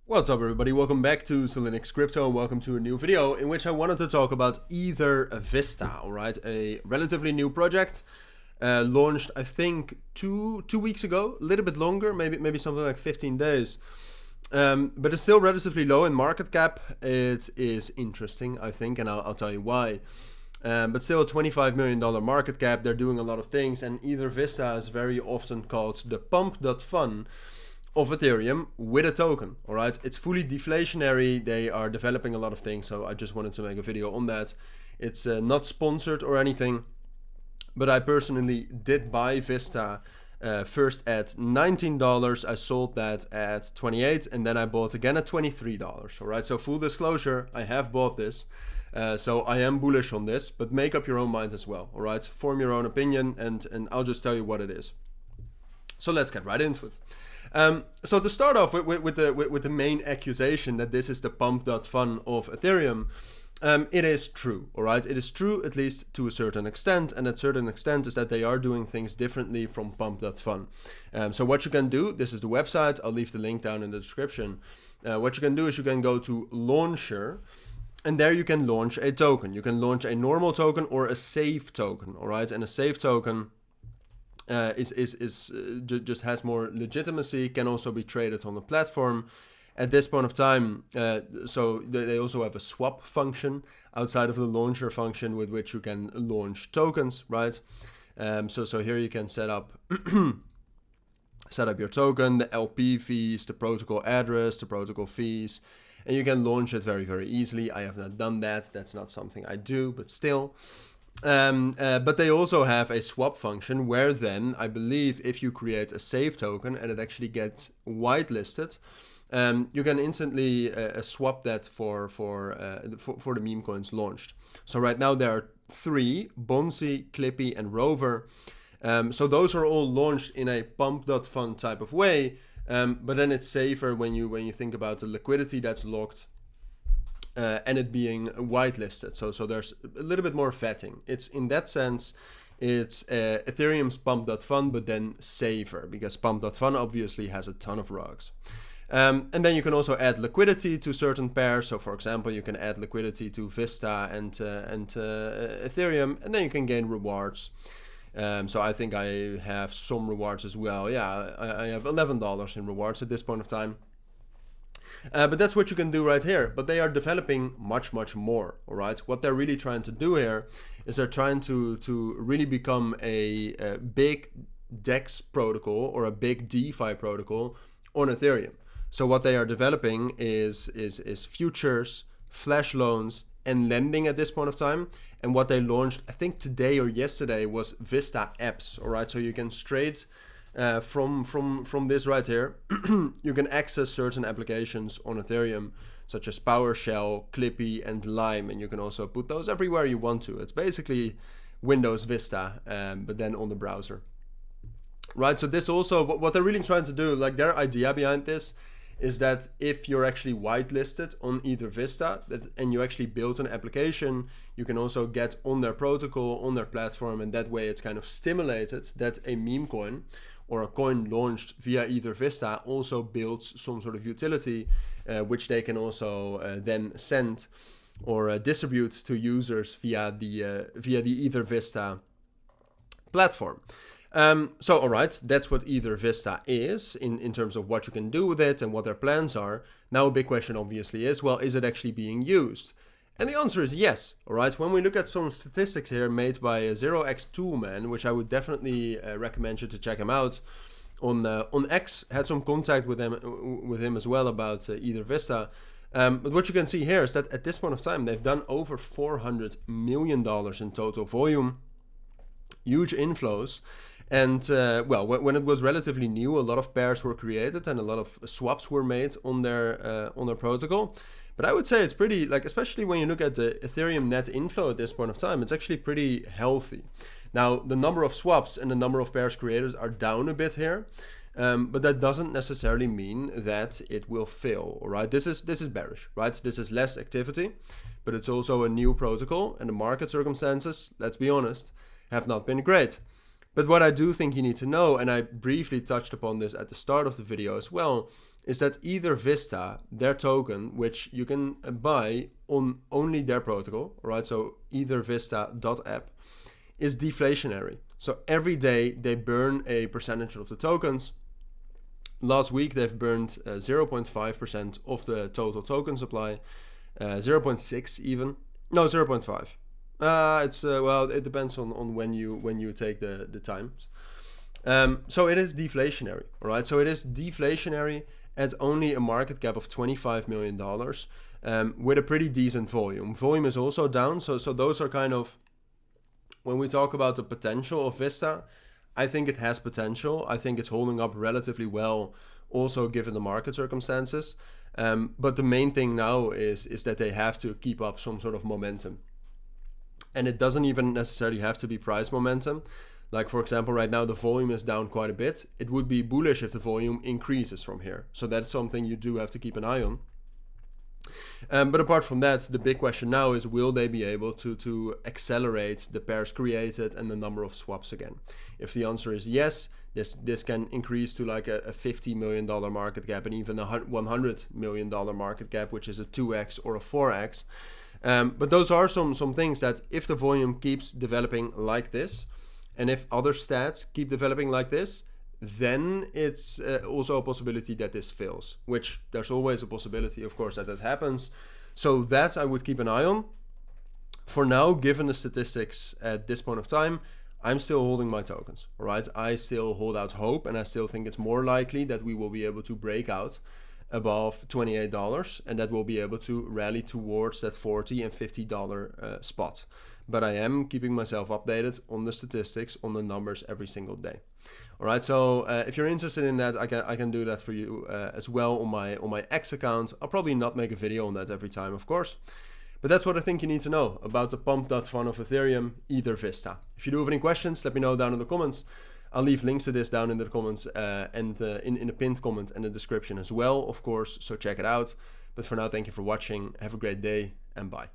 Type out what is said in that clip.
What's up everybody, welcome back to Cilinix Crypto and welcome to a new video in which I wanted to talk about EtherVista, alright, a relatively new project, launched I think two weeks ago, a little bit longer, maybe something like 15 days, but it's still relatively low in market cap. It is interesting, I think, and I'll tell you why. But still a $25 million market cap, they're doing a lot of things, and EtherVista is very often called the pump.fun of Ethereum with a token. All right, it's fully deflationary. They are developing a lot of things, so I just wanted to make a video on that. It's not sponsored or anything, but I personally did buy Vista first at $19. I sold that at $28, and then I bought again at $23. All right, so full disclosure, I have bought this, so I am bullish on this, but make up your own mind as well. All right, form your own opinion, and I'll just tell you what it is. So let's get right into it. So to start off with the main accusation that this is the pump.fun of Ethereum, it is true, all right? It is true, at least to a certain extent, and that certain extent is that they are doing things differently from pump.fun. So what you can do, this is the website, I'll leave the link down in the description. What you can do is you can go to Launcher, and there you can launch a token. You can launch a normal token or a safe token, all right? And a safe token just has more legitimacy, can also be traded on the platform. At this point of time, so they also have a swap function outside of the launcher function with which you can launch tokens, right? So here you can set up your token, the LP fees, the protocol address, the protocol fees, and you can launch it very easily. I have not done that. That's not something I do, but still. But they also have a swap function where then, I believe, if you create a safe token and it actually gets whitelisted, you can instantly swap that for the meme coins launched. So right now there are 3, Bonzi, Clippy, and Rover. So those are all launched in a pump.fun type of way, but then it's safer when you think about the liquidity that's locked. And it being whitelisted, so there's a little bit more vetting. It's in that sense, it's Ethereum's pump.fun, but then safer, because pump.fun obviously has a ton of rugs. And then you can also add liquidity to certain pairs. So for example, you can add liquidity to Vista and Ethereum, and then you can gain rewards. So I think I have some rewards as well. Yeah, I have $11 in rewards at this point of time. But that's what you can do right here. But they are developing much more, all right? What they're really trying to do here is they're trying to really become a big DEX protocol or a big DeFi protocol on Ethereum. So what they are developing is futures, flash loans, and lending at this point of time. And what they launched, I think today or yesterday, was VISTA apps, all right? So you can straight from this right here, you can access certain applications on Ethereum, such as PowerShell, Clippy, and Lime, and you can also put those everywhere you want to. It's basically Windows Vista, but then on the browser. Right, so this also, what they're really trying to do, like their idea behind this, is that if you're actually whitelisted on EtherVista and you actually build an application, you can also get on their protocol, on their platform, and that way it's kind of stimulated that a meme coin or a coin launched via EtherVista also builds some sort of utility, which they can also then send or distribute to users via the EtherVista platform. So all right, that's what EtherVista is in terms of what you can do with it and what their plans are. Now a big question obviously is, well, is it actually being used? And the answer is yes, all right? When we look at some statistics here made by 0x Toolman, which I would definitely recommend you to check him out on X, had some contact with him as well about EtherVista. But what you can see here is that at this point of time, they've done over $400 million in total volume, huge inflows. And well, when it was relatively new, a lot of pairs were created and a lot of swaps were made on their protocol. But I would say it's pretty, like, especially when you look at the Ethereum net inflow at this point of time, it's actually pretty healthy. Now, the number of swaps and the number of pairs creators are down a bit here, but that doesn't necessarily mean that it will fail, all right? This is bearish, right? This is less activity, but it's also a new protocol, and the market circumstances, let's be honest, have not been great. But what I do think you need to know, and I briefly touched upon this at the start of the video as well, is that EtherVista, their token, which you can buy on only their protocol, right? So EtherVista.app is deflationary. So every day they burn a percentage of the tokens. Last week they've burned 0.5% of the total token supply, 0.6 even. No, 0.5. It's well, it depends on when you take the times. So it is deflationary, all right? So it is deflationary at only a market cap of $25 million, with a pretty decent volume. Volume is also down, so those are kind of, when we talk about the potential of VISTA, I think it has potential. I think it's holding up relatively well, also given the market circumstances. But the main thing now is that they have to keep up some sort of momentum. And it doesn't even necessarily have to be price momentum. Like, for example, right now the volume is down quite a bit. It would be bullish if the volume increases from here. So that's something you do have to keep an eye on. But apart from that, the big question now is, will they be able to accelerate the pairs created and the number of swaps again? If the answer is yes, this can increase to like a $50 million market cap and even a $100 million market cap, which is a 2x or a 4x. But those are some things that, if the volume keeps developing like this, and if other stats keep developing like this, then it's also a possibility that this fails, which there's always a possibility, of course, that happens. So that I would keep an eye on. For now, given the statistics at this point of time, I'm still holding my tokens, right? I still hold out hope, and I still think it's more likely that we will be able to break out above $28, and that we'll be able to rally towards that $40 and $50 spot. But I am keeping myself updated on the statistics, on the numbers every single day. All right, so if you're interested in that, I can do that for you as well on my X account. I'll probably not make a video on that every time, of course. But that's what I think you need to know about the pump.fun of Ethereum, EtherVista. If you do have any questions, let me know down in the comments. I'll leave links to this down in the comments and in the pinned comment and the description as well, of course, so check it out. But for now, thank you for watching. Have a great day and bye.